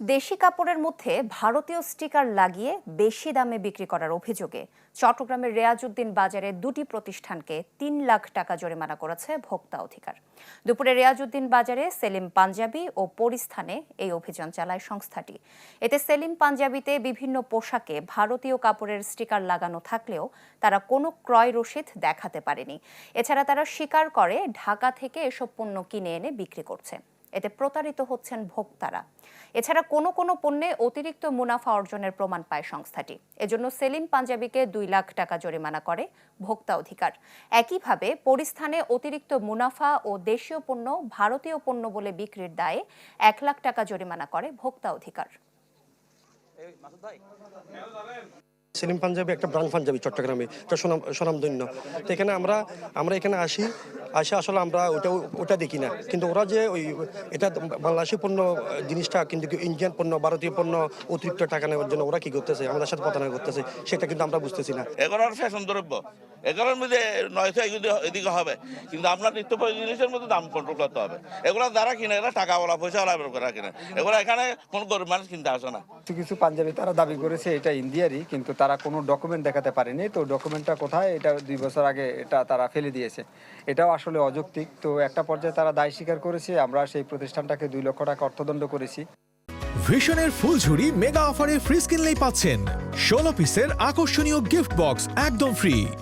দেশি কাপড়ের মধ্যে ভারতীয় স্টিকার লাগিয়ে বেশি দামে বিক্রি করার অভিযোগে চট্টগ্রামের রেয়াজউদ্দিন বাজারে দুটি প্রতিষ্ঠানকে ৩ লাখ টাকা জরিমানা করেছে ভোক্তা অধিকার। দুপুরে রেয়াজউদ্দিন বাজারে সেলিম পাঞ্জাবি ও পরিস্থানে এই অভিযান চালায় সংস্থাটি। এতে সেলিম পাঞ্জাবিতে বিভিন্ন পোশাকে ভারতীয় কাপড়ের স্টিকার লাগানো থাকলেও তারা কোনো ক্রয় রসিদ দেখাতে পারেনি। এছাড়া তারা স্বীকার করে ঢাকা থেকে এসব পণ্য কিনে এনে বিক্রি করছে। এতে প্রতারিত হচ্ছেন ভোক্তারা। এছাড়া কোনো কোনো পণ্যে অতিরিক্ত মুনাফা অর্জনের প্রমাণ পায় সংস্থাটি। এজন্য সেলিম পাঞ্জাবিকে ২ লাখ টাকা জরিমানা করে ভোক্তা অধিকার। একইভাবে পরিস্থানে অতিরিক্ত মুনাফা ও দেশীয় পণ্য ভারতীয় পণ্য বলে বিক্রির দায়ে ১ লাখ টাকা জরিমানা করে ভোক্তা অধিকার। সেলিম পাঞ্জাবি একটা ব্র্যান্ড পাঞ্জাবি চট্টগ্রামে, এটা স্বনামধন্য। তো এখানে আমরা এখানে আসি আসলে আমরা ওটা দেখি না, কিন্তু ওরা যে এটা বাংলাদেশি পণ্য জিনিসটা কিন্তু ইন্ডিয়ান পণ্য, ভারতীয় পণ্য অতিরিক্ত টাকা নেওয়ার জন্য ওরা কি করতেছে, আমাদের সাথে প্রতারণা করতেছে, সেটা কিন্তু আমরা বুঝতেছি না। এগুলোর ফ্যাশন দ্রব্য, এগুলোর মধ্যে নয়তো এদিকে হবে, কিন্তু আপনার নিত্য প্রয়োজনীয় জিনিসের মধ্যে দাম কন্ট্রোল করতে হবে। এগুলো যারা কিনে এরা টাকাওয়ালা পয়সাওয়ালা করে কিনে, এগুলো এখানে কোন গরিব মানুষ কিনতে আসে না। কিছু পাঞ্জাবি তারা দাবি করেছে এটা ইন্ডিয়ারই, কিন্তু তারা কোনো ডকুমেন্ট দেখাতে পারেনি। তো ডকুমেন্টটা কোথায়, এটা 2 বছর আগে এটা তারা ফেলে দিয়েছে। এটাও আসলে অযৌক্তিক। তো একটা পর্যায়ে তারা দায় স্বীকার করেছে। আমরা সেই প্রতিষ্ঠানটাকে 2 লক্ষ টাকা অর্থদণ্ড করেছি। ভিশনের ফুলঝুরি মেগা অফারে ফ্রিজ কিনলেই পাচ্ছেন 16 পিসের আকর্ষণীয় গিফট বক্স একদম ফ্রি।